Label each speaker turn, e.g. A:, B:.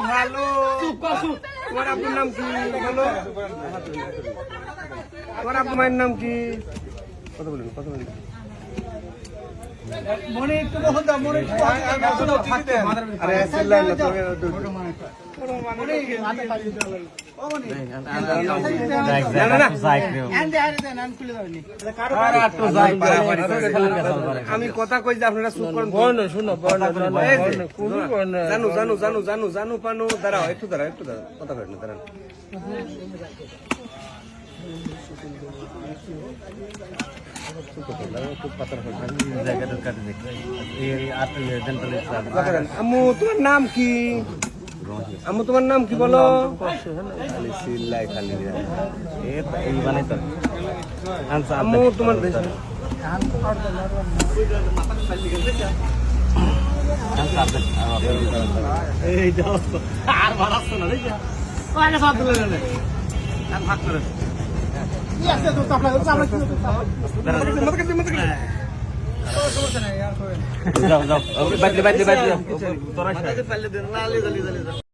A: ভালো তোমার আপনার নাম কি বলো? তোমার আপনার মায়ের নাম কি? কথা বলেন মনে একটু মনে আমি কথা কই যে আপনারা চুপ করেন। জানু পানু দাঁড়াও একটু কথা করেন না দাঁড়ান। আম্মু তোমার নাম কি? আম্মু তোমার নাম কি বলো? আম্মু তোমার আর ভাড়াচ্ছ না দেখি ভাগ করে যাও